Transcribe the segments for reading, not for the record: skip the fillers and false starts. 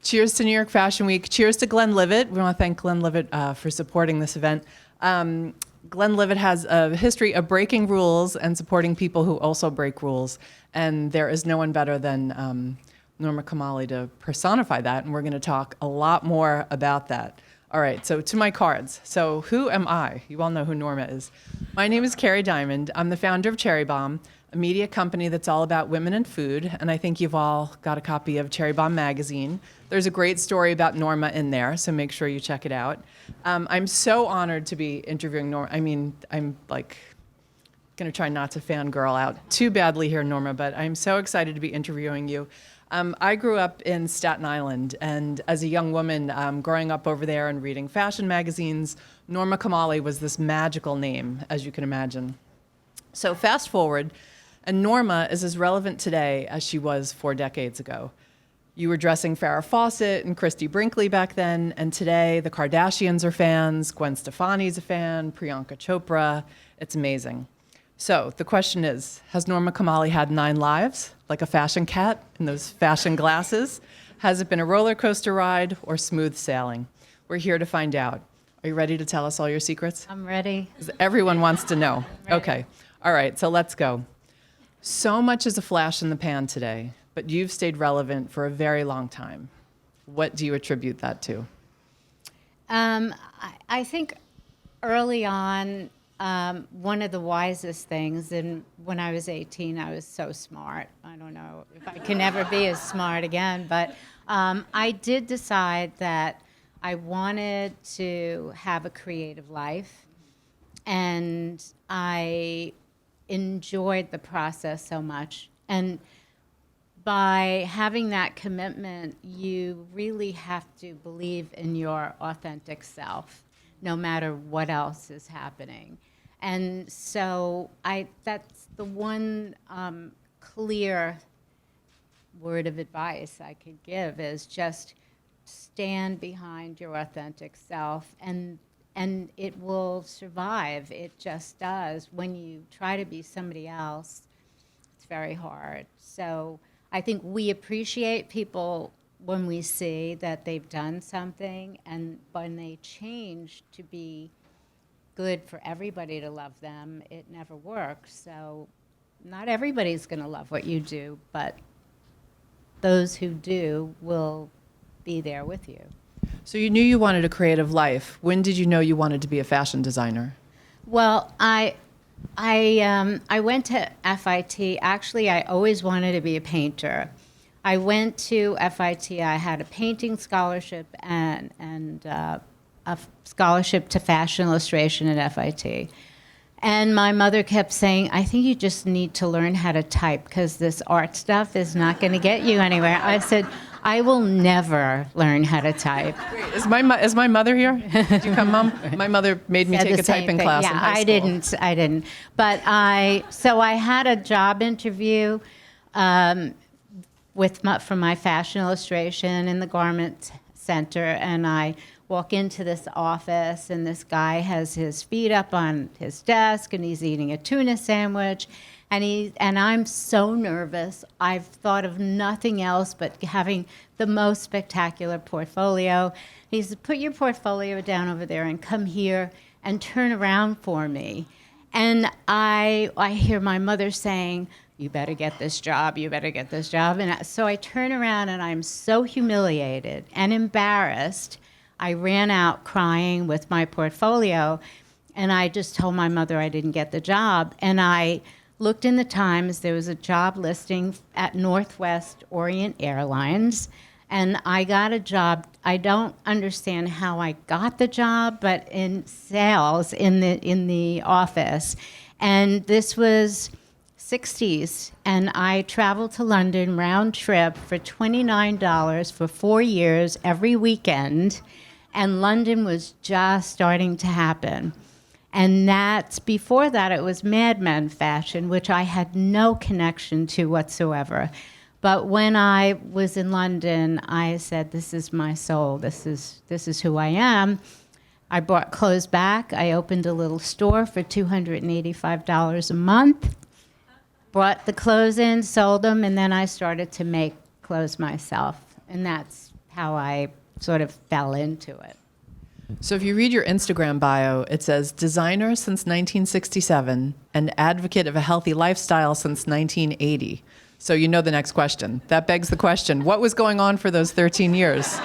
Cheers to New York Fashion Week. Cheers to Glenlivet. We want to thank Glenlivet for supporting this event. Glenlivet has a history of breaking rules and supporting people who also break rules. And there is no one better than Norma Kamali to personify that. And we're going to talk a lot more about that. All right, so to my cards. So who am I? You all know who Norma is. My name is Kerry Diamond. I'm the founder of Cherry Bombe, a media company that's all about women and food. And I think you've all got a copy of Cherry Bombe Magazine. There's a great story about Norma in there, so make sure you check it out. I'm so honored to be interviewing Norma. I mean, I'm like going to try not to fangirl out too badly here, Norma, but I'm so excited to be interviewing you. I grew up in Staten Island, and as a young woman, growing up over there and reading fashion magazines, Norma Kamali was this magical name, as you can imagine. So fast forward, and Norma is as relevant today as she was 4 decades ago. You were dressing Farrah Fawcett and Christy Brinkley back then, and today the Kardashians are fans, Gwen Stefani's a fan, Priyanka Chopra. It's amazing. So the question is, has Norma Kamali had 9 lives, like a fashion cat in those fashion glasses? Has it been a roller coaster ride or smooth sailing? We're here to find out. Are you ready to tell us all your secrets? I'm ready. 'Cause everyone wants to know. Okay. All right, so let's go. So much is a flash in the pan today, but you've stayed relevant for a very long time. What do you attribute that to? I think early on, one of the wisest things, and when I was 18, I was so smart. I don't know if I can ever be as smart again, but I did decide that I wanted to have a creative life, and I enjoyed the process so much. And by having that commitment, you really have to believe in your authentic self, no matter what else is happening. And so that's the one clear word of advice I could give, is just stand behind your authentic self, and it will survive. It just does. When you try to be somebody else, it's very hard. So I think we appreciate people when we see that they've done something, and when they change to be good for everybody to love them, it never works. So not everybody's going to love what you do, but those who do will be there with you. So you knew you wanted a creative life. When did you know you wanted to be a fashion designer? Well, I went to FIT. Actually, I always wanted to be a painter. I went to FIT. I had a painting scholarship and a scholarship to fashion illustration at FIT. And my mother kept saying, I think you just need to learn how to type, because this art stuff is not going to get you anywhere. I said, I will never learn how to type. Wait, is my mother here? Did you come, Mom? My mother made me take a typing class in high school. I didn't. But so I had a job interview from my fashion illustration in the garment center, and I walk into this office, and this guy has his feet up on his desk, and he's eating a tuna sandwich, and I'm so nervous. I've thought of nothing else but having the most spectacular portfolio. He said, put your portfolio down over there and come here and turn around for me. And I hear my mother saying, you better get this job, you better get this job. And so I turn around, and I'm so humiliated and embarrassed. I ran out crying with my portfolio, and I just told my mother I didn't get the job. And I looked in the Times. There was a job listing at Northwest Orient Airlines, and I got a job. I don't understand how I got the job, but in sales in the office. And this was 60s, and I traveled to London round trip for $29 for 4 years every weekend, and London was just starting to happen. And before that, it was Mad Men fashion, which I had no connection to whatsoever. But when I was in London, I said, this is my soul, this is who I am. I brought clothes back. I opened a little store for $285 a month, brought the clothes in, sold them, and then I started to make clothes myself. And that's how I sort of fell into it. So if you read your Instagram bio, it says designer since 1967 and advocate of a healthy lifestyle since 1980. So you know the next question. That begs the question, what was going on for those 13 years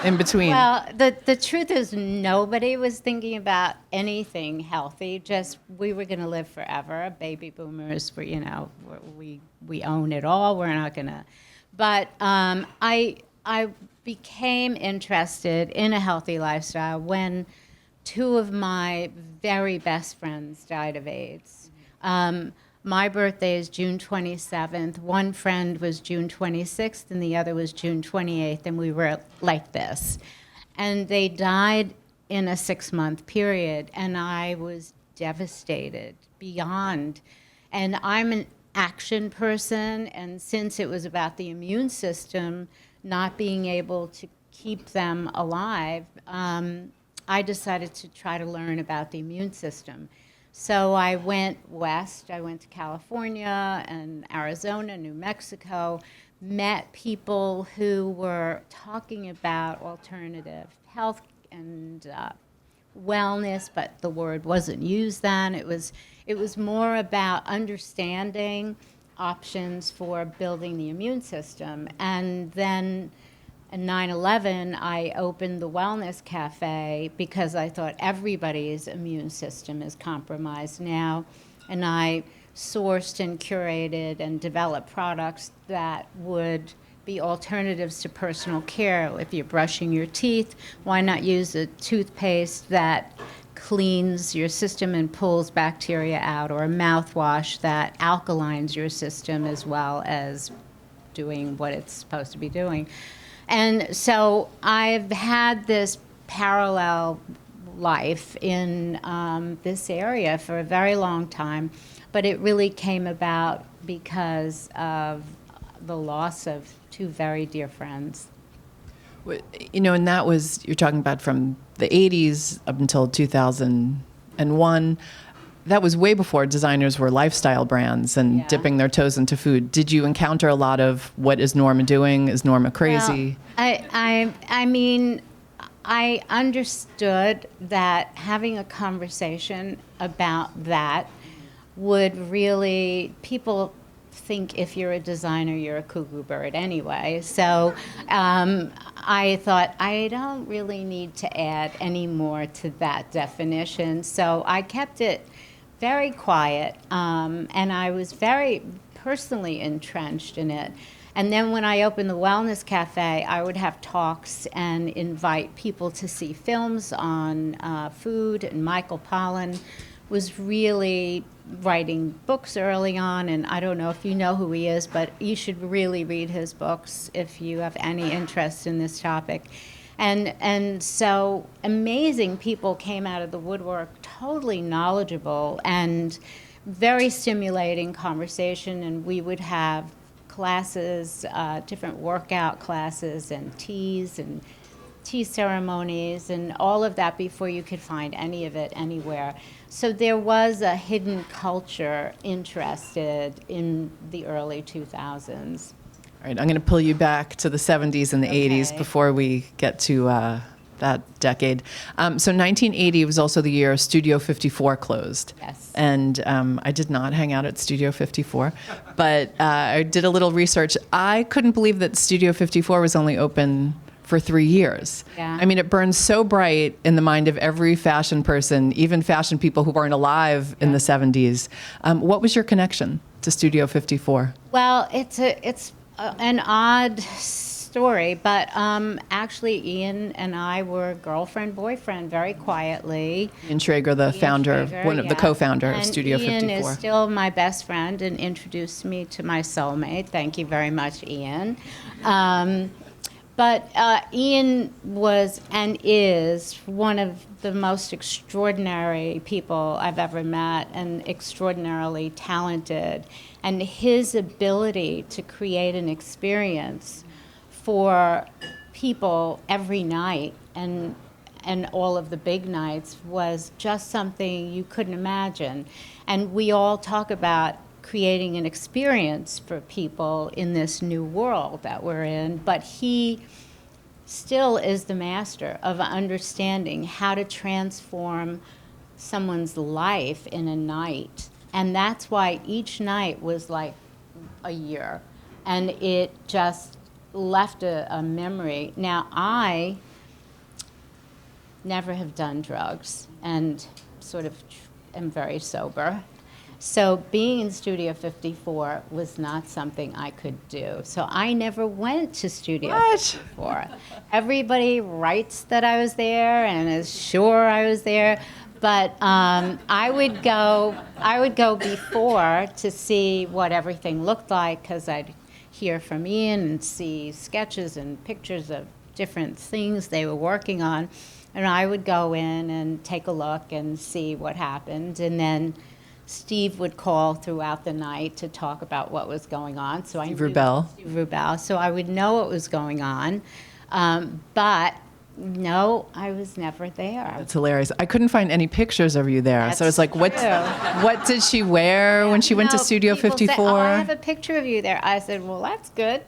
in between? Well, the truth is nobody was thinking about anything healthy, just we were going to live forever. Baby boomers were, we own it all. We're not going to. But I became interested in a healthy lifestyle when two of my very best friends died of AIDS. My birthday is June 27th. One friend was June 26th, and the other was June 28th, and we were like this. And they died in a 6-month period, and I was devastated beyond. And I'm an action person, and since it was about the immune system not being able to keep them alive, I decided to try to learn about the immune system. So I went west. I went to California and Arizona, New Mexico, met people who were talking about alternative health and wellness, but the word wasn't used then. It was more about understanding options for building the immune system. And then in 9/11, I opened the Wellness Cafe because I thought everybody's immune system is compromised now. And I sourced and curated and developed products that would be alternatives to personal care. If you're brushing your teeth, why not use a toothpaste that cleans your system and pulls bacteria out, or a mouthwash that alkalines your system as well as doing what it's supposed to be doing. And so I've had this parallel life in this area for a very long time, but it really came about because of the loss of two very dear friends. And that was, you're talking about from the 80s up until 2001. That was way before designers were lifestyle brands and dipping their toes into food. Did you encounter a lot of, what is Norma doing? Is Norma crazy? Well, I mean, I understood that having a conversation about that would really, people think if you're a designer, you're a cuckoo bird anyway. So I thought, I don't really need to add any more to that definition. So I kept it very quiet, and I was very personally entrenched in it. And then when I opened the Wellness Cafe, I would have talks and invite people to see films on food, and Michael Pollan was really writing books early on, and I don't know if you know who he is, but you should really read his books if you have any interest in this topic. And so amazing people came out of the woodwork, totally knowledgeable and very stimulating conversation, and we would have classes, different workout classes and tea ceremonies and all of that before you could find any of it anywhere. So there was a hidden culture interested in the early 2000s. All right, I'm going to pull you back to the 70s and the 80s before we get to that decade. So 1980 was also the year Studio 54 closed. Yes. And I did not hang out at Studio 54, but I did a little research. I couldn't believe that Studio 54 was only open for 3 years. Yeah. I mean, it burns so bright in the mind of every fashion person, even fashion people who weren't alive in the 70s. What was your connection to Studio 54? Well, it's an odd story, but actually Ian and I were girlfriend, boyfriend very quietly. Ian Schrager, the founder, one of the co-founder of Studio 54. Ian is still my best friend and introduced me to my soulmate. Thank you very much, Ian. But Ian was and is one of the most extraordinary people I've ever met, and extraordinarily talented. And his ability to create an experience for people every night and all of the big nights was just something you couldn't imagine. And we all talk about creating an experience for people in this new world that we're in, but he still is the master of understanding how to transform someone's life in a night. And that's why each night was like a year. And it just left a memory. Now, I never have done drugs and sort of am very sober. So being in Studio 54 was not something I could do. So I never went to Studio 54. Everybody writes that I was there and is sure I was there. But I would go before to see what everything looked like, because I'd hear from Ian and see sketches and pictures of different things they were working on. And I would go in and take a look and see what happened. And then Steve would call throughout the night to talk about what was going on. So Steve Rubell. Steve Rubell. So I would know what was going on. But no, I was never there. That's hilarious. I couldn't find any pictures of you there. So it's like, what did she wear when she went to Studio people 54? Say, oh, I have a picture of you there. I said, well, that's good.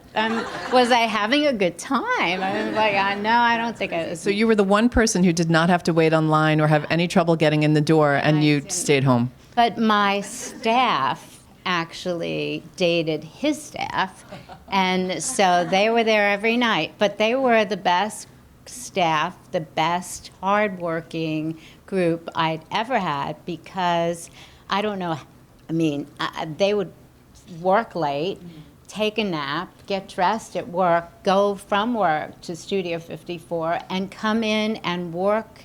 Was I having a good time? I was like, no, I don't think I was. So you were the one person who did not have to wait online or have any trouble getting in the door, and you stayed home. But my staff actually dated his staff, and so they were there every night. But they were the best staff, the best hardworking group I'd ever had, because I don't know, I mean, they would work late, take a nap, get dressed at work, go from work to Studio 54, and come in and work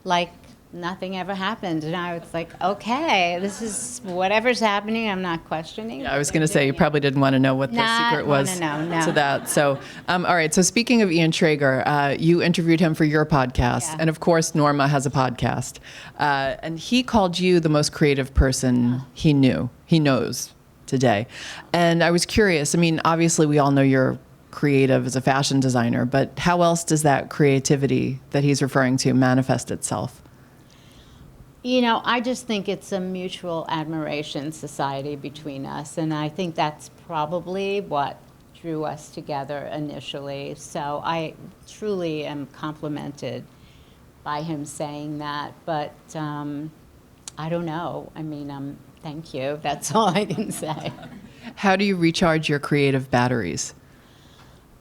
like nothing ever happened. And I was like, okay, this is whatever's happening, I'm not questioning. Yeah, I was going to say, you probably didn't want to know what the secret was no. to that. So, all right. So speaking of Ian Traeger, you interviewed him for your podcast. Yeah. And of course, Norma has a podcast. And he called you the most creative person he knows today. And I was curious. I mean, obviously, we all know you're creative as a fashion designer, but how else does that creativity that he's referring to manifest itself? You know, I just think it's a mutual admiration society between us, and I think that's probably what drew us together initially. So I truly am complimented by him saying that, but I don't know. I mean, thank you. That's all I can say. How do you recharge your creative batteries?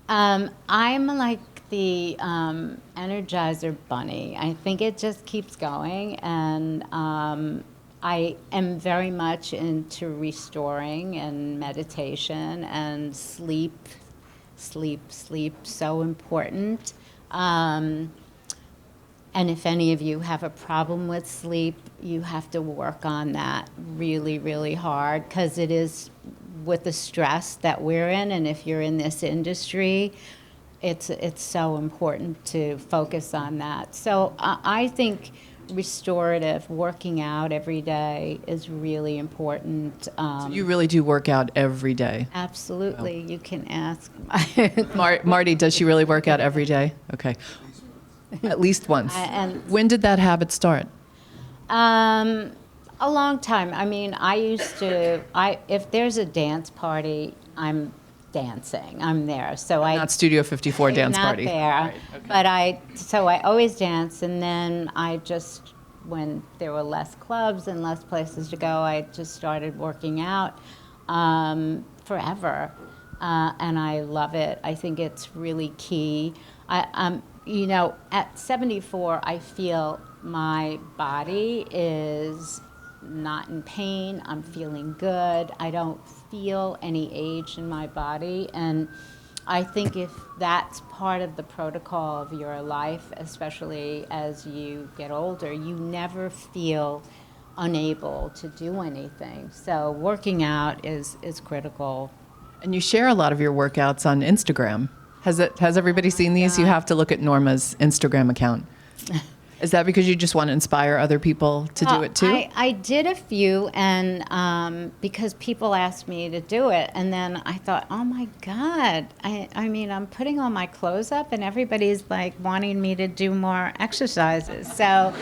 I'm like the Energizer Bunny. I think it just keeps going, and I am very much into restoring and meditation and sleep, so important. And if any of you have a problem with sleep, you have to work on that really, really hard, because it is with the stress that we're in, and if you're in this industry, it's so important to focus on that. So I think restorative, working out every day is really important. So you really do work out every day? Absolutely. You can ask. Marty, does she really work out every day? Okay. At least once. When did that habit start? A long time. I mean, I used to, if there's a dance party, I'm dancing. I'm there. So Not Studio 54 dance not party. Not there. Right, okay. But I always dance, and then I just, when there were less clubs and less places to go, I just started working out forever. And I love it. I think it's really key. You know, at 74, I feel my body is not in pain. I'm feeling good. I don't feel any age in my body. And I think if that's part of the protocol of your life, especially as you get older, you never feel unable to do anything. So working out is critical. And you share a lot of your workouts on Instagram. Has everybody seen these? You have to look at Norma's Instagram account. Is that because you just want to inspire other people to do it too? I did a few, and because people asked me to do it, and then I thought, oh my God, I mean, I'm putting all my clothes up, and everybody's like wanting me to do more exercises. So,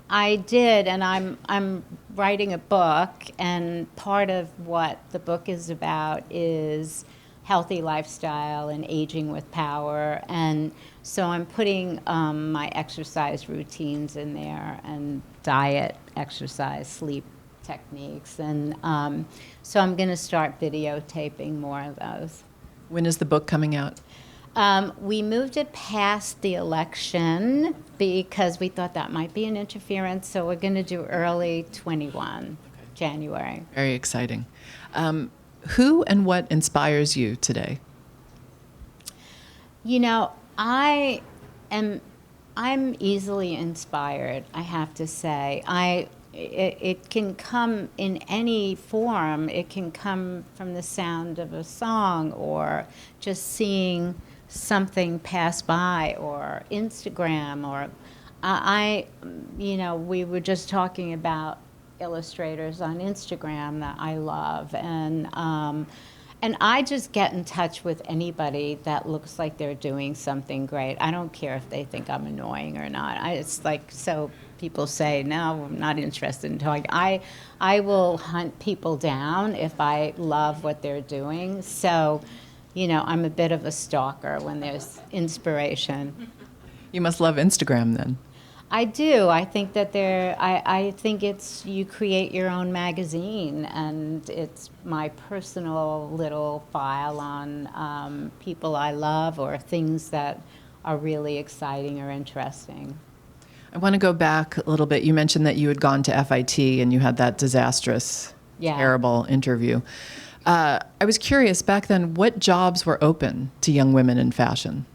I did, and I'm writing a book, and part of what the book is about is healthy lifestyle and aging with power. And so I'm putting my exercise routines in there, and diet, exercise, sleep techniques. And so I'm going to start videotaping more of those. When is the book coming out? We moved it past the election because we thought that might be an interference, so we're going to do early 21, January. Very exciting. Who and what inspires you today? You know, I'm easily inspired, I have to say. It can come in any form. It can come from the sound of a song, or just seeing something pass by, or Instagram, or we were just talking about illustrators on Instagram that I love, and I just get in touch with anybody that looks like they're doing something great. I don't care if they think I'm annoying or not. It's like, so people say, no, I'm not interested in talking. I will hunt people down if I love what they're doing. So, I'm a bit of a stalker when there's inspiration. You must love Instagram then. I do. I think that I think it's, you create your own magazine, and it's my personal little file on people I love or things that are really exciting or interesting. I want to go back a little bit. You mentioned that you had gone to FIT and you had that disastrous, terrible interview. I was curious back then, what jobs were open to young women in fashion?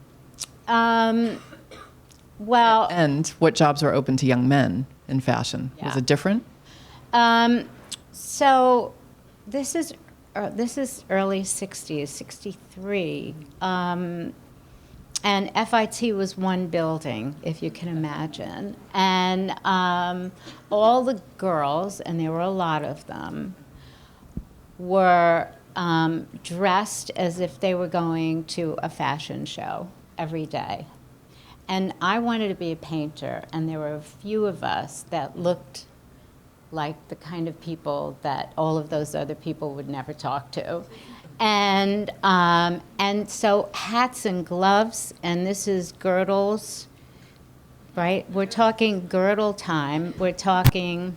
Well, and what jobs were open to young men in fashion? Was it different? So this is early 60s, 63. And FIT was one building, if you can imagine. And all the girls, and there were a lot of them, were dressed as if they were going to a fashion show every day. And I wanted to be a painter, and there were a few of us that looked like the kind of people that all of those other people would never talk to. And so hats and gloves, and this is girdles, right? We're talking girdle time. We're talking...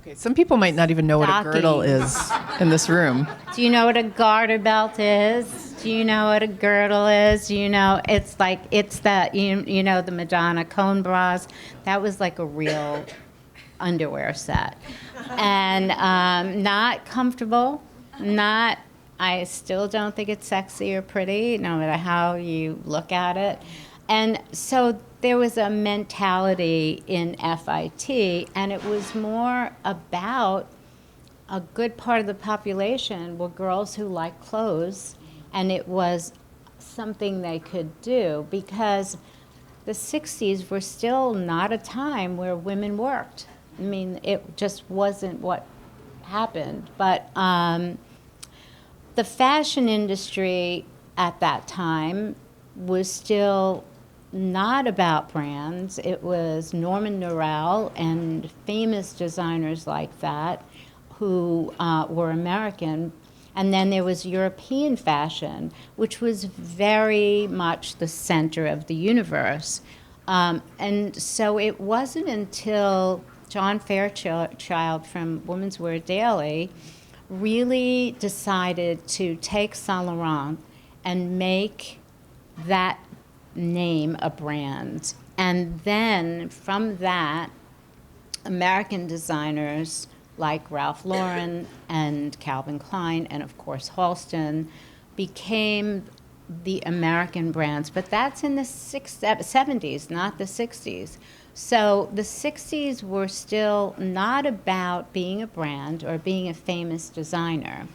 Okay, some people might not even know what a girdle is in this room. Do you know what a garter belt is? Do you know what a girdle is? It's that, the Madonna cone bras. That was like a real underwear set. And not comfortable, I still don't think it's sexy or pretty, no matter how you look at it. And so there was a mentality in FIT, and it was more about a good part of the population were girls who liked clothes, and it was something they could do, because the 60s were still not a time where women worked. I mean, it just wasn't what happened. But the fashion industry at that time was still not about brands. It was Norman Norell and famous designers like that who were American. And then there was European fashion, which was very much the center of the universe. And so it wasn't until John Fairchild from Women's Wear Daily really decided to take Saint Laurent and make that name a brand. And then from that, American designers like Ralph Lauren and Calvin Klein and of course Halston became the American brands. But that's in the 70s, not the 60s. So the 60s were still not about being a brand or being a famous designer.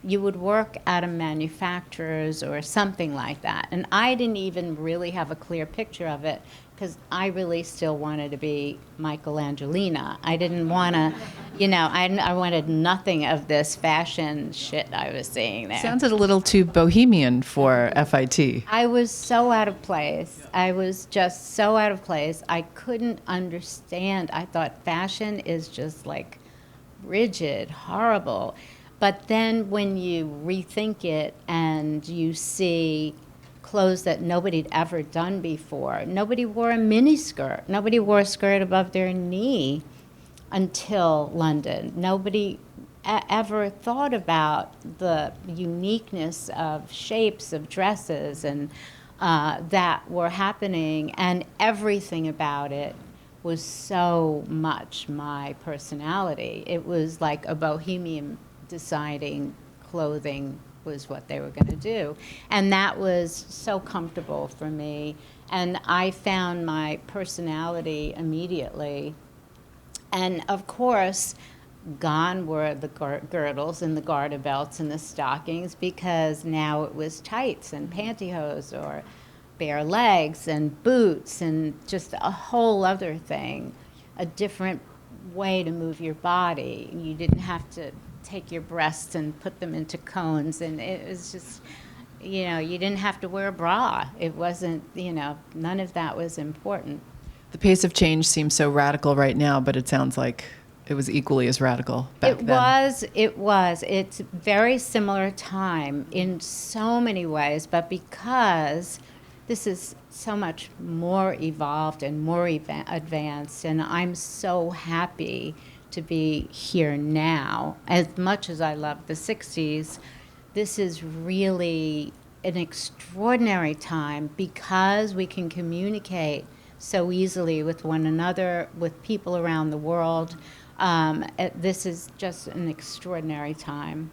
You would work at a manufacturer's or something like that. And I didn't even really have a clear picture of it because I really still wanted to be Michelangelina. I didn't want to, I wanted nothing of this fashion shit I was seeing there. Sounded a little too bohemian for FIT. I was so out of place. I was just so out of place. I couldn't understand. I thought fashion is just like rigid, horrible. But then when you rethink it and you see clothes that nobody'd ever done before, nobody wore a mini skirt. Nobody wore a skirt above their knee until London. Nobody ever thought about the uniqueness of shapes of dresses and that were happening, and everything about it was so much my personality. It was like a bohemian deciding clothing was what they were going to do. And that was so comfortable for me. And I found my personality immediately. And of course, gone were the girdles and the garter belts and the stockings, because now it was tights and pantyhose or bare legs and boots and just a whole other thing, a different way to move your body. You didn't have to take your breasts and put them into cones, and it was just, you didn't have to wear a bra. It wasn't, none of that was important. The pace of change seems so radical right now, but it sounds like it was equally as radical back then. It was. It's very similar time in so many ways, but because this is so much more evolved and more advanced, and I'm so happy to be here now. As much as I love the 60s, this is really an extraordinary time because we can communicate so easily with one another, with people around the world. This is just an extraordinary time.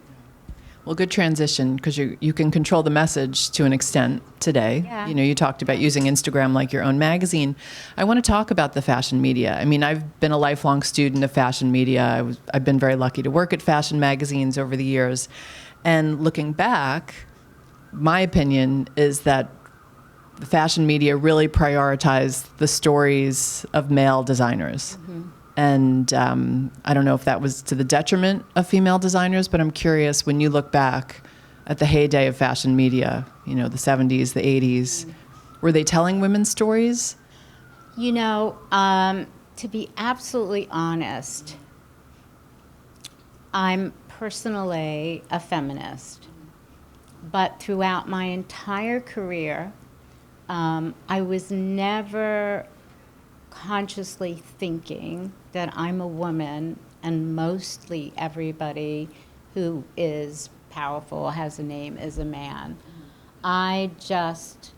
Well, good transition, because you can control the message to an extent today. Yeah. You talked about using Instagram like your own magazine. I want to talk about the fashion media. I mean, I've been a lifelong student of fashion media. I've been very lucky to work at fashion magazines over the years. And looking back, my opinion is that the fashion media really prioritized the stories of male designers. Mm-hmm. And I don't know if that was to the detriment of female designers, but I'm curious, when you look back at the heyday of fashion media, the 70s, the 80s, were they telling women's stories? To be absolutely honest, I'm personally a feminist. But throughout my entire career, I was never consciously thinking that I'm a woman, and mostly everybody who is powerful, has a name, is a man. I just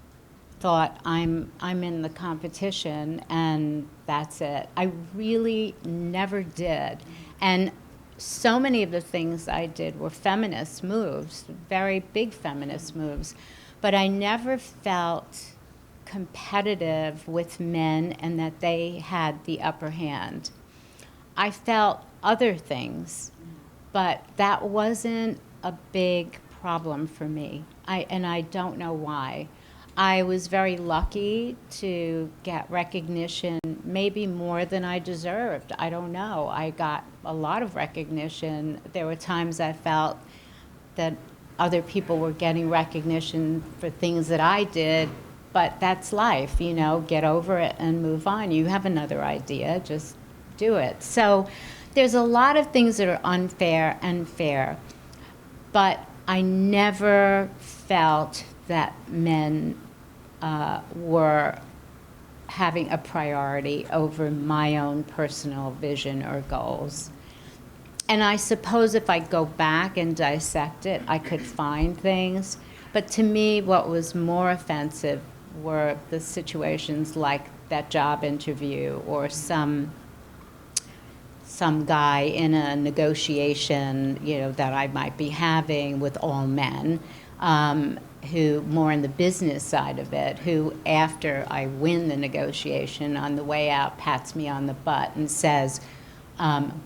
thought I'm in the competition and that's it. I really never did. And so many of the things I did were feminist moves, very big feminist moves, but I never felt competitive with men and that they had the upper hand. I felt other things, but that wasn't a big problem for me. And I don't know why. I was very lucky to get recognition, maybe more than I deserved. I don't know. I got a lot of recognition. There were times I felt that other people were getting recognition for things that I did, but that's life, get over it and move on. You have another idea, just do it. So there's a lot of things that are unfair and fair, but I never felt that men were having a priority over my own personal vision or goals. And I suppose if I go back and dissect it, I could find things. But to me, what was more offensive were the situations like that job interview or some guy in a negotiation, that I might be having with all men, who more on the business side of it, who after I win the negotiation on the way out pats me on the butt and says,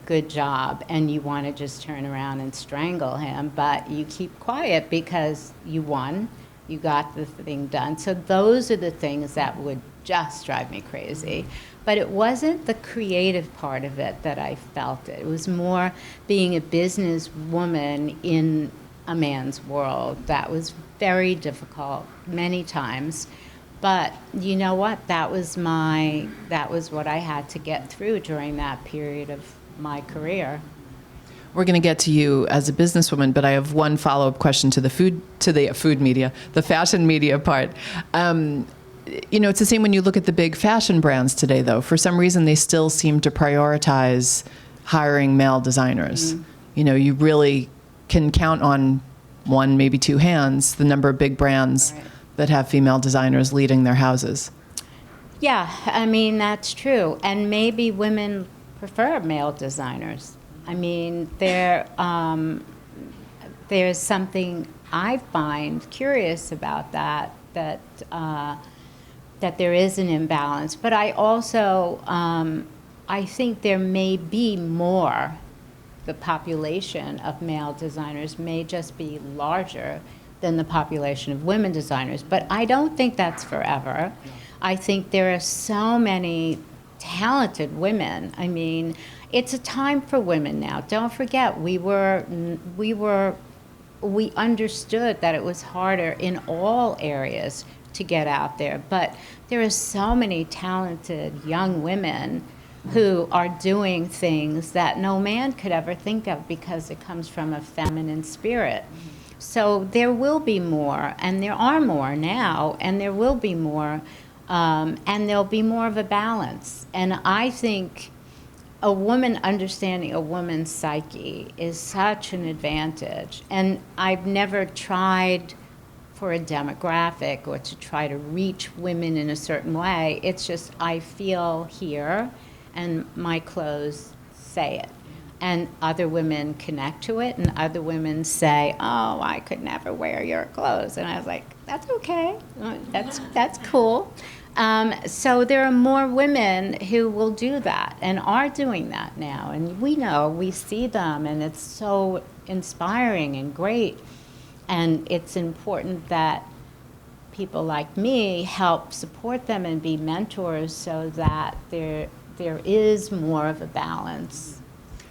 good job, and you want to just turn around and strangle him, but you keep quiet because you won, you got the thing done. So those are the things that would just drive me crazy. But it wasn't the creative part of it that I felt it. It was more being a business woman in a man's world. That was very difficult many times. But you know what? That was what I had to get through during that period of my career. We're going to get to you as a businesswoman, but I have one follow-up question to the food media, the fashion media part. It's the same when you look at the big fashion brands today, though. For some reason, they still seem to prioritize hiring male designers. You really can count on one, maybe two hands, the number of big brands that have female designers leading their houses. Yeah, I mean, that's true. And maybe women prefer male designers. I mean, there's something I find curious about that there is an imbalance. But I also, I think there may be more. The population of male designers may just be larger than the population of women designers. But I don't think that's forever. I think there are so many talented women. I mean, it's a time for women now. Don't forget, we understood that it was harder in all areas to get out there. But there are so many talented young women who are doing things that no man could ever think of because it comes from a feminine spirit. So there will be more, and there are more now, and there will be more, and there'll be more of a balance. And I think a woman understanding a woman's psyche is such an advantage. And I've never tried for a demographic or to try to reach women in a certain way. It's just I feel here, and my clothes say it. And other women connect to it, and other women say, oh, I could never wear your clothes. And I was like, that's okay. That's cool. So there are more women who will do that and are doing that now. And we see them, and it's so inspiring and great. And it's important that people like me help support them and be mentors so that there is more of a balance.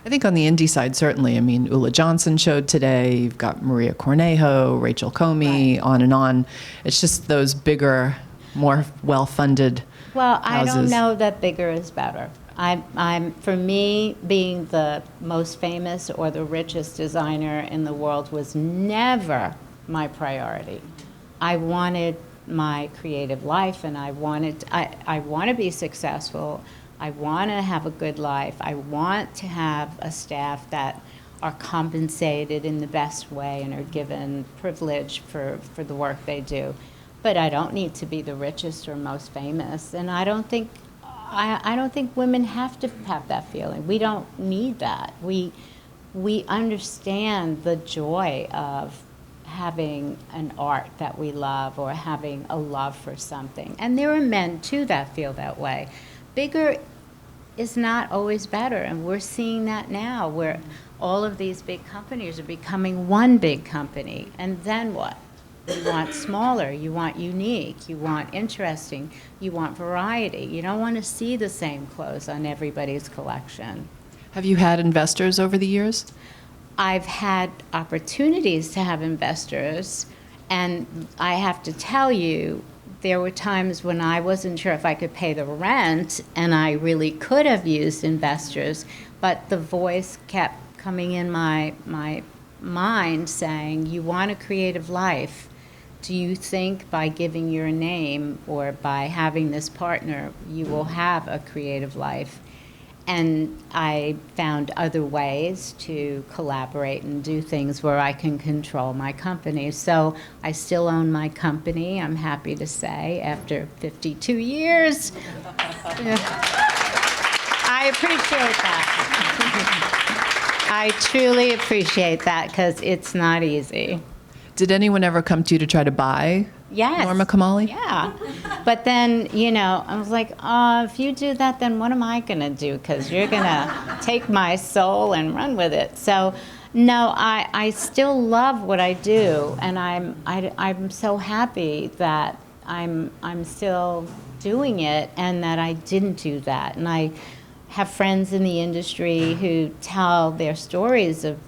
I think on the indie side, certainly. I mean, Ulla Johnson showed today. You've got Maria Cornejo, Rachel Comey, Right. on and on. It's just those bigger, more well-funded Well, houses. I don't know that bigger is better. For me, being the most famous or the richest designer in the world was never my priority. I wanted my creative life, and I want to be successful. I want to have a good life. I want to have a staff that are compensated in the best way and are given privilege for the work they do. But I don't need to be the richest or most famous, and I don't think women have to have that feeling. We don't need that. We understand the joy of having an art that we love or having a love for something. And there are men too that feel that way. Bigger is not always better, and we're seeing that now where all of these big companies are becoming one big company. And then what? You want smaller, you want unique, you want interesting, you want variety. You don't want to see the same clothes on everybody's collection. Have you had investors over the years? I've had opportunities to have investors, and I have to tell you, there were times when I wasn't sure if I could pay the rent, and I really could have used investors, but the voice kept coming in my mind saying, you want a creative life. Do you think by giving your name or by having this partner, you will have a creative life? And I found other ways to collaborate and do things where I can control my company. So I still own my company, I'm happy to say, after 52 years. I appreciate that. I truly appreciate that because it's not easy. Did anyone ever come to you to try to buy Yes. Norma Kamali? Yeah. But then, I was like, if you do that, then what am I going to do? Because you're going to take my soul and run with it. So, no, I still love what I do, and I'm so happy that I'm still doing it and that I didn't do that. And I have friends in the industry who tell their stories of,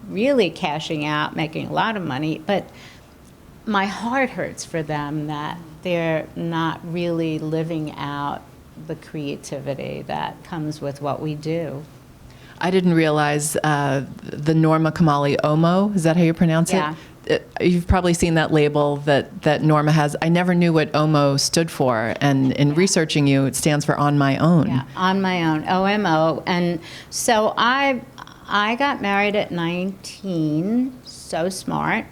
really cashing out, making a lot of money, but my heart hurts for them that they're not really living out the creativity that comes with what we do. I didn't realize the Norma Kamali Omo. Is that how you pronounce Yeah. it? You've probably seen that label that Norma has. I never knew what Omo stood for, and in researching you, it stands for On My Own. Yeah, on my own, OMO. And so I got married at 19, so smart,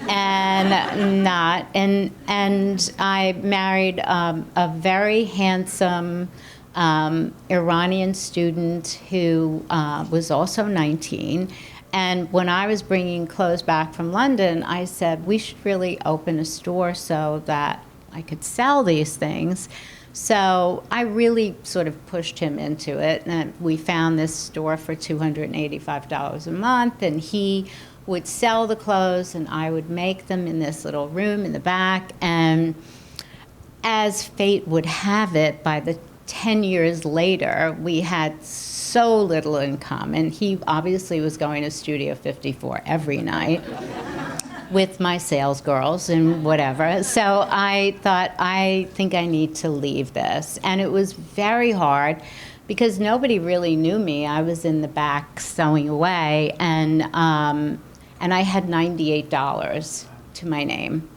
and not, and I married a very handsome Iranian student who was also 19. And when I was bringing clothes back from London, I said, we should really open a store so that I could sell these things. So I really sort of pushed him into it. And we found this store for $285 a month. And he would sell the clothes, and I would make them in this little room in the back. And as fate would have it, by the 10 years later, we had so little income, and he obviously was going to Studio 54 every night with my sales girls and whatever. So I thought, I think I need to leave this. And it was very hard because nobody really knew me. I was in the back sewing away, and I had $98 to my name.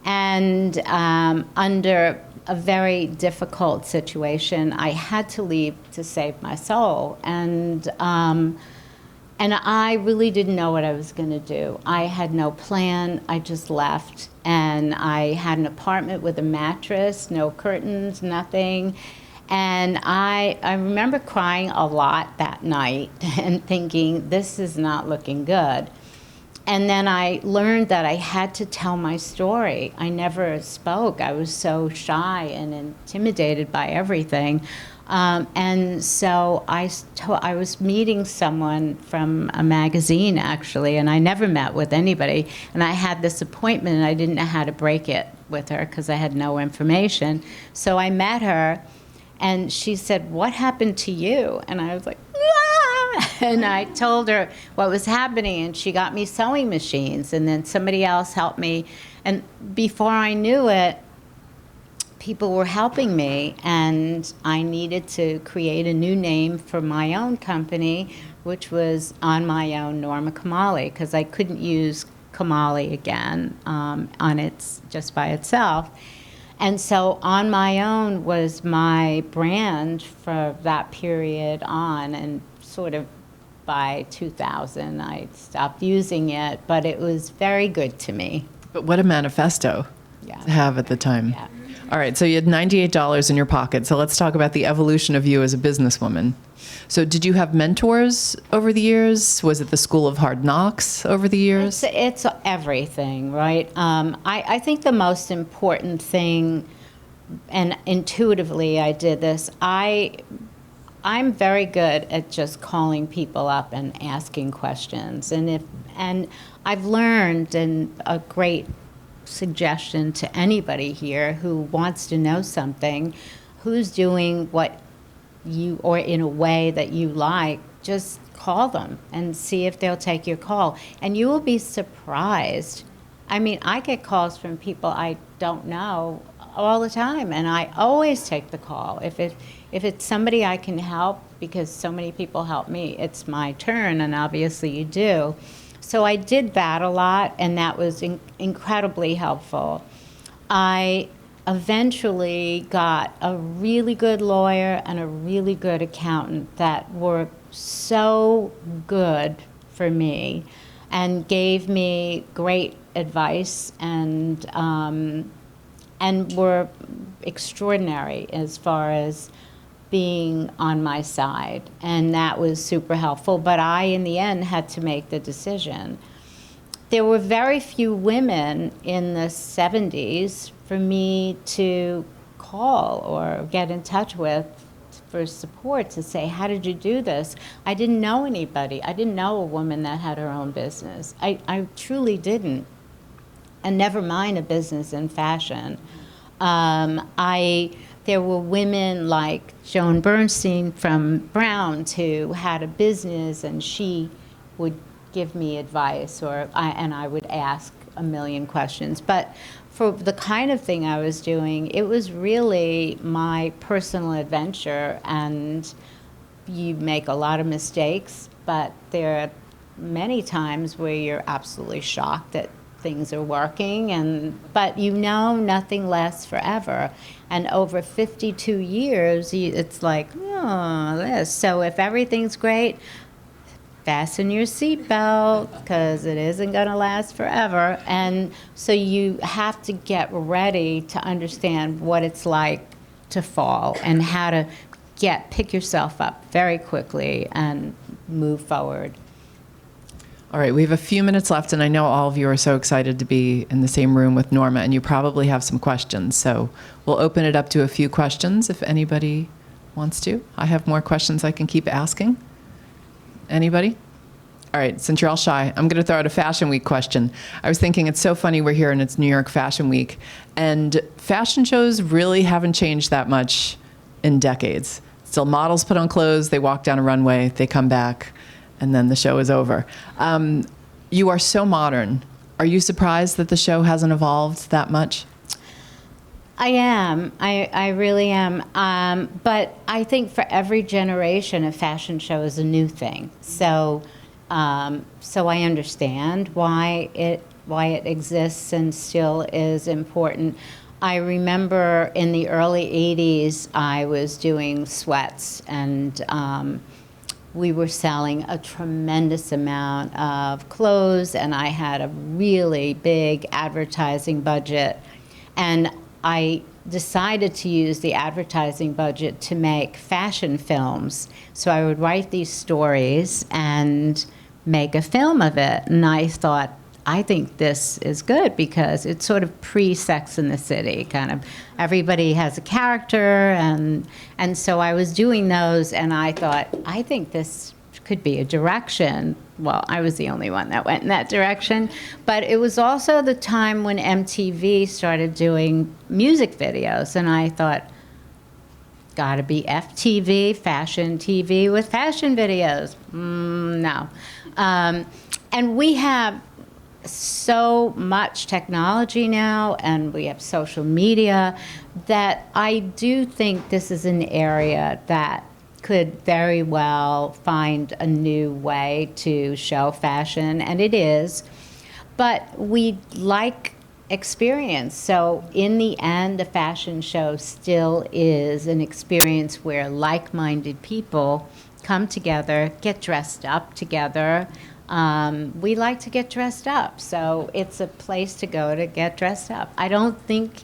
And under a very difficult situation, I had to leave to save my soul. And I really didn't know what I was going to do. I had no plan. I just left. And I had an apartment with a mattress, no curtains, nothing. And I remember crying a lot that night and thinking, this is not looking good. And then I learned that I had to tell my story. I never spoke. I was so shy and intimidated by everything. And so I was meeting someone from a magazine, actually, and I never met with anybody. And I had this appointment, and I didn't know how to break it with her because I had no information. So I met her, and she said, "What happened to you?" And I was like, and I told her what was happening, and she got me sewing machines, and then somebody else helped me. And before I knew it, people were helping me, and I needed to create a new name for my own company, which was On My Own Norma Kamali, because I couldn't use Kamali again on its just by itself. And so On My Own was my brand for that period on, and sort of by 2000, I stopped using it, but it was very good to me. But what a manifesto to have at the time. Yeah. All right, so you had $98 in your pocket. So let's talk about the evolution of you as a businesswoman. So did you have mentors over the years? Was it the School of Hard Knocks over the years? It's everything, right? I think the most important thing, and intuitively I did this, I'm very good at just calling people up and asking questions. And I've learned, and a great suggestion to anybody here who wants to know something, who's doing what you, or in a way that you like, just call them and see if they'll take your call. And you will be surprised. I mean, I get calls from people I don't know all the time, and I always take the call. If it's somebody I can help, because so many people help me, it's my turn, and obviously you do. So I did that a lot, and that was incredibly helpful. I eventually got a really good lawyer and a really good accountant that were so good for me and gave me great advice, and were extraordinary as far as being on my side, and that was super helpful. But I, in the end, had to make the decision. There were very few women in the 70s for me to call or get in touch with for support, to say, how did you do this? I didn't know anybody. I didn't know a woman that had her own business. I truly didn't. And never mind a business in fashion. There were women like Joan Bernstein from Brown's who had a business, and she would give me advice, and I would ask a million questions. But for the kind of thing I was doing, it was really my personal adventure, and you make a lot of mistakes, but there are many times where you're absolutely shocked that things are working, but you know nothing lasts forever. And over 52 years, it's like, oh, this. So if everything's great, fasten your seatbelt, because it isn't going to last forever. And so you have to get ready to understand what it's like to fall and how to pick yourself up very quickly and move forward. All right, we have a few minutes left, and I know all of you are so excited to be in the same room with Norma, and you probably have some questions. So we'll open it up to a few questions if anybody wants to. I have more questions I can keep asking. Anybody? All right, since you're all shy, I'm going to throw out a Fashion Week question. I was thinking it's so funny we're here and it's New York Fashion Week, and fashion shows really haven't changed that much in decades. Still, models put on clothes, they walk down a runway, they come back, and then the show is over. You are so modern. Are you surprised that the show hasn't evolved that much? I am. I really am. But I think for every generation, a fashion show is a new thing. So I understand why it exists and still is important. I remember in the early 80s, I was doing sweats, and we were selling a tremendous amount of clothes, and I had a really big advertising budget. And I decided to use the advertising budget to make fashion films. So I would write these stories and make a film of it. And I thought, I think this is good because it's sort of pre-Sex and the City, kind of everybody has a character, and so I was doing those, and I thought, I think this could be a direction. Well, I was the only one that went in that direction, but it was also the time when MTV started doing music videos, and I thought, gotta be FTV, fashion TV with fashion videos. No. And we have so much technology now, and we have social media, that I do think this is an area that could very well find a new way to show fashion, and it is. But we like experience. So in the end, the fashion show still is an experience where like-minded people come together, get dressed up together. We like to get dressed up, so it's a place to go to get dressed up. I don't think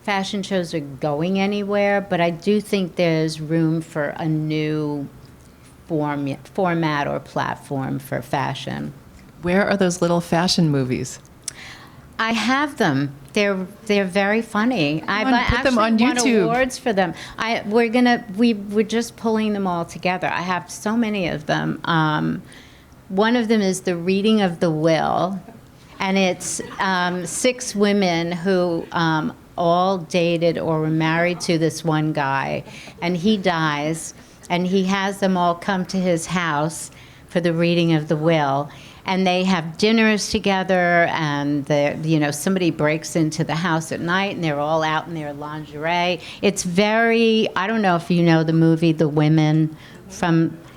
fashion shows are going anywhere, but I do think there's room for a new format or platform for fashion. Where are those little fashion movies? I have them. They're very funny. I've put them on actually won YouTube. awards for them. We're just pulling them all together. I have so many of them. One of them is The Reading of the Will, and it's 6 women who all dated or were married to this one guy, and he dies, and he has them all come to his house for the reading of the will. And they have dinners together, and somebody breaks into the house at night, and they're all out in their lingerie. It's very, I don't know if you know the movie The Women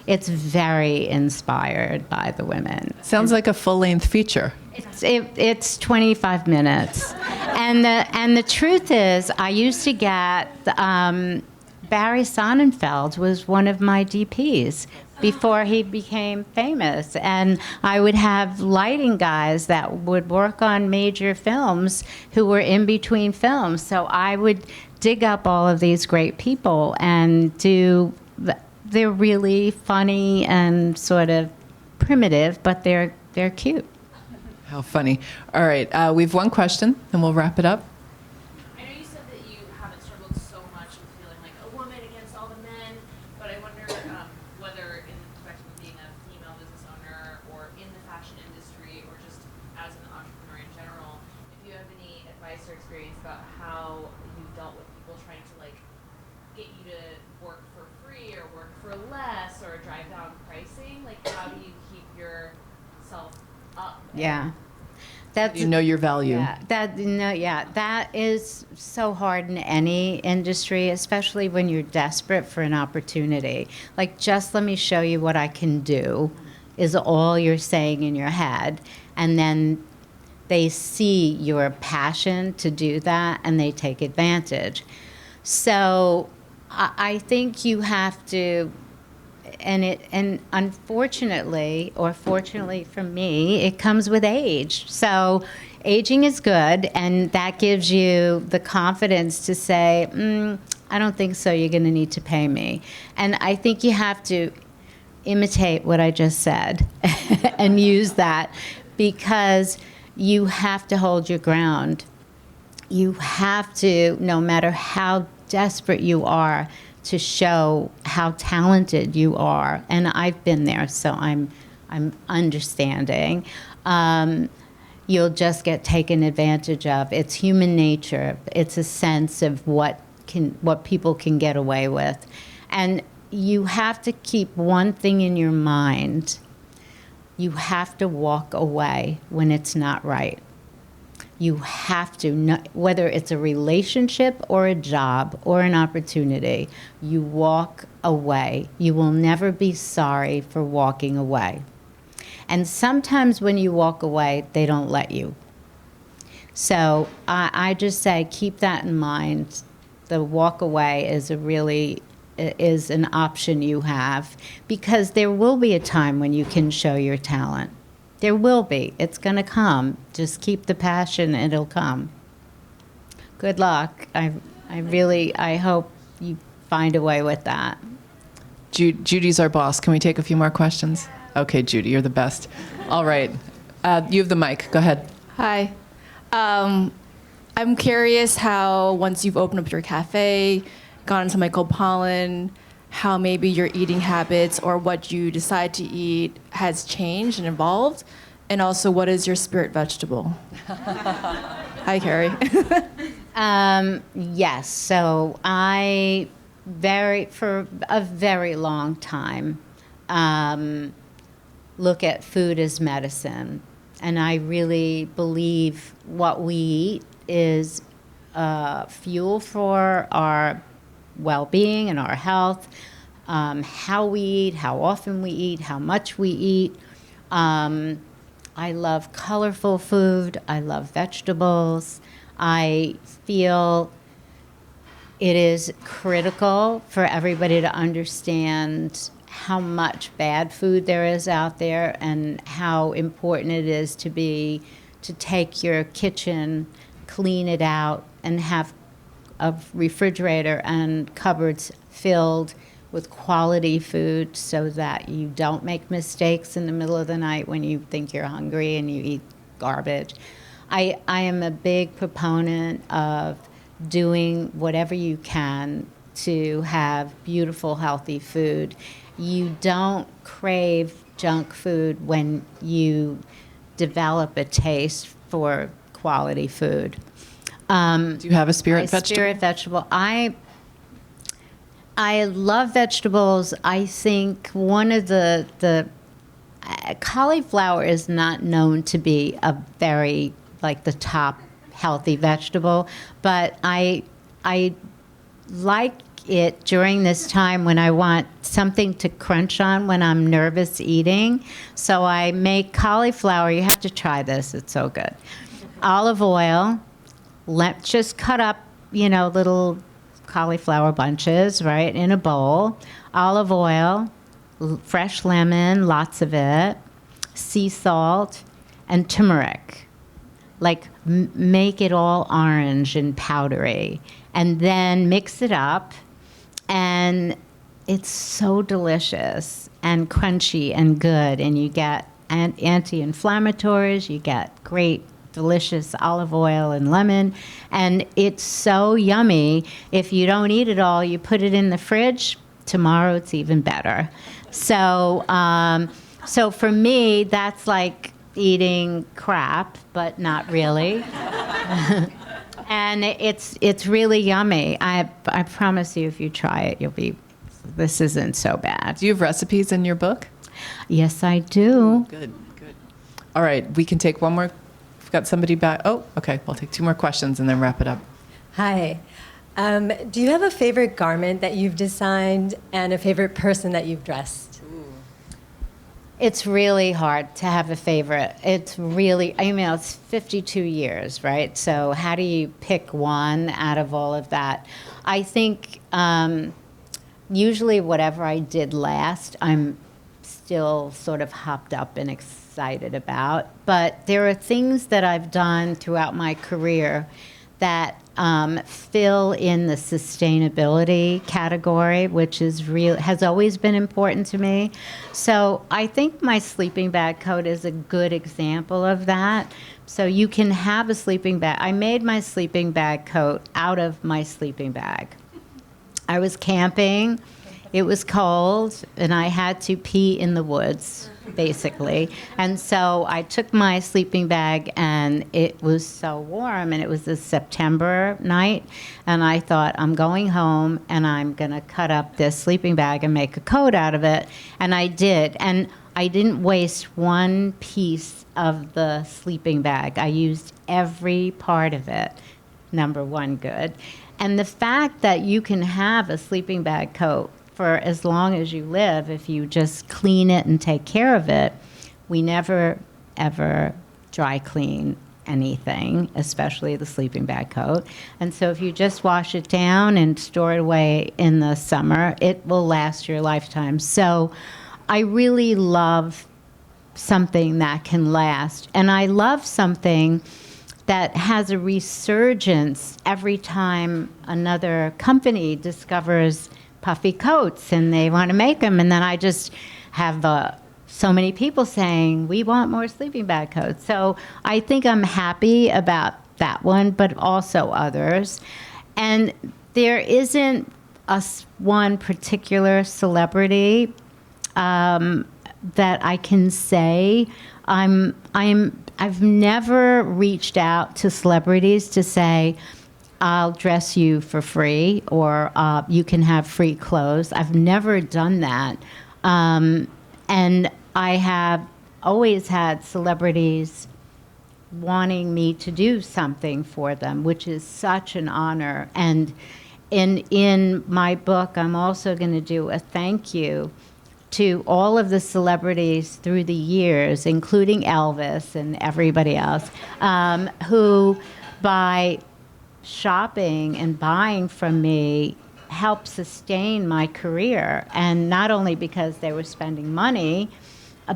it's very inspired by The Women. Sounds like a full-length feature. It's 25 minutes. And the truth is, I used to get, Barry Sonnenfeld was one of my DPs before he became famous. And I would have lighting guys that would work on major films who were in between films. So I would dig up all of these great people and they're really funny and sort of primitive, but they're cute. How funny. All right, we have one question, and we'll wrap it up. I know you said that you haven't struggled so much with feeling like a woman against all the men, but I wonder whether in the perspective of being a female business owner or in the fashion industry or just as an entrepreneur in general, if you have any advice or experience about how you dealt with people trying to get you to work for free or work for less or drive down pricing. How do you keep yourself up? Yeah. That's You know your value. Yeah, that is so hard in any industry, especially when you're desperate for an opportunity. Like, just let me show you what I can do, is all you're saying in your head, and then they see your passion to do that, and they take advantage. So I think you have to. And unfortunately, or fortunately for me, it comes with age. So aging is good, and that gives you the confidence to say, I don't think so, you're going to need to pay me. And I think you have to imitate what I just said and use that, because you have to hold your ground. You have to, no matter how desperate you are, to show how talented you are. And I've been there, so I'm understanding. You'll just get taken advantage of. It's human nature. It's a sense of what people can get away with. And you have to keep one thing in your mind. You have to walk away when it's not right. You have to, whether it's a relationship or a job or an opportunity, you walk away. You will never be sorry for walking away. And sometimes when you walk away, they don't let you. So I just say, keep that in mind. The walk away is an option you have, because there will be a time when you can show your talent. There will be. It's going to come. Just keep the passion, it'll come. Good luck. I hope you find a way with that. Judy's our boss. Can we take a few more questions? Okay, Judy, you're the best. All right. You have the mic. Go ahead. Hi. I'm curious how, once you've opened up your cafe, gone into Michael Pollan, how maybe your eating habits or what you decide to eat has changed and evolved, and also what is your spirit vegetable? Hi, Kerry. Yes. So for a very long time, look at food as medicine. And I really believe what we eat is fuel for our well-being and our health, how we eat, how often we eat, how much we eat. I love colorful food. I love vegetables. I feel it is critical for everybody to understand how much bad food there is out there, and how important it is to take your kitchen, clean it out, and have a refrigerator and cupboards filled with quality food, so that you don't make mistakes in the middle of the night when you think you're hungry and you eat garbage. I am a big proponent of doing whatever you can to have beautiful, healthy food. You don't crave junk food when you develop a taste for quality food. Do you have a spirit vegetable? Spirit vegetable. I love vegetables. I think one of the cauliflower is not known to be a very, like, the top healthy vegetable, but I like it during this time when I want something to crunch on when I'm nervous eating. So I make cauliflower. You have to try this. It's so good. Olive oil. Just cut up, little cauliflower bunches, right, in a bowl. Olive oil, fresh lemon, lots of it, sea salt, and turmeric. Like, make it all orange and powdery, and then mix it up, and it's so delicious and crunchy and good, and you get anti-inflammatories, you get great delicious olive oil and lemon, and it's so yummy. If you don't eat it all, you put it in the fridge. Tomorrow it's even better. So for me, that's like eating crap, but not really. And it's really yummy. I promise you, if you try it, this isn't so bad. Do you have recipes in your book? Yes, I do. Good. All right, we can take one more we've got somebody back. Oh, okay. We'll take 2 more questions and then wrap it up. Hi. Do you have a favorite garment that you've designed and a favorite person that you've dressed? It's really hard to have a favorite. It's really, I mean, it's 52 years, right? So how do you pick one out of all of that? I think usually whatever I did last, I'm still sort of hopped up and excited about. But there are things that I've done throughout my career that fill in the sustainability category, which is has always been important to me. So I think my sleeping bag coat is a good example of that. So you can have a sleeping bag. I made my sleeping bag coat out of my sleeping bag. I was camping. It was cold, and I had to pee in the woods, basically. And so I took my sleeping bag, and it was so warm, and it was a September night, and I thought, I'm going home, and I'm going to cut up this sleeping bag and make a coat out of it. And I did. And I didn't waste one piece of the sleeping bag. I used every part of it. Number one, good. And the fact that you can have a sleeping bag coat for as long as you live, if you just clean it and take care of it. We never, ever dry clean anything, especially the sleeping bag coat. And so if you just wash it down and store it away in the summer, it will last your lifetime. So I really love something that can last. And I love something that has a resurgence every time another company discovers puffy coats and they want to make them. And then I just have so many people saying, we want more sleeping bag coats. So I think I'm happy about that one, but also others. And there isn't one particular celebrity that I can say. I've never reached out to celebrities to say, I'll dress you for free, or you can have free clothes. I've never done that. And I have always had celebrities wanting me to do something for them, which is such an honor. And in my book, I'm also going to do a thank you to all of the celebrities through the years, including Elvis and everybody else, who by shopping and buying from me helped sustain my career. And not only because they were spending money,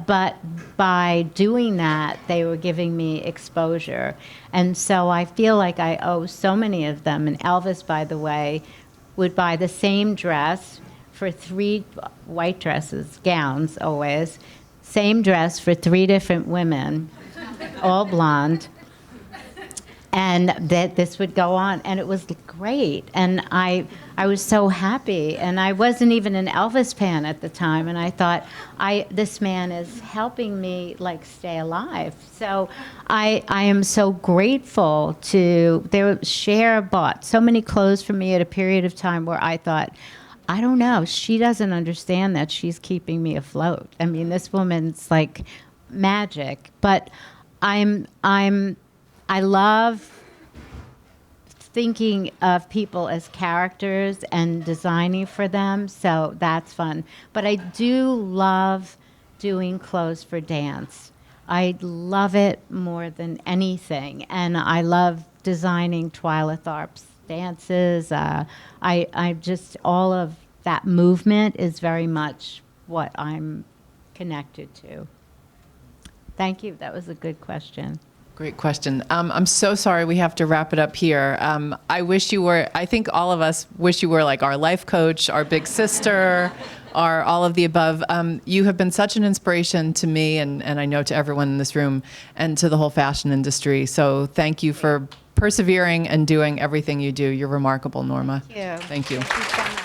but by doing that, they were giving me exposure. And so I feel like I owe so many of them. And Elvis, by the way, would buy the same dress for 3 white dresses, gowns always, same dress for 3 different women, all blonde. And that this would go on, and it was great. And I was so happy. And I wasn't even an Elvis fan at the time. And I thought, this man is helping me like stay alive. So I am so grateful to. Cher bought so many clothes for me at a period of time where I thought, I don't know, she doesn't understand that she's keeping me afloat. I mean, this woman's like magic. But I love thinking of people as characters and designing for them, so that's fun. But I do love doing clothes for dance. I love it more than anything, and I love designing Twyla Tharp's dances. I just, all of that movement is very much what I'm connected to. Thank you. That was a good question. Great question. I'm so sorry we have to wrap it up here. I think all of us wish you were like our life coach, our big sister, our all of the above. You have been such an inspiration to me and I know to everyone in this room and to the whole fashion industry. So thank you for persevering and doing everything you do. You're remarkable, Norma. Thank you. Thank you. Thank you so much.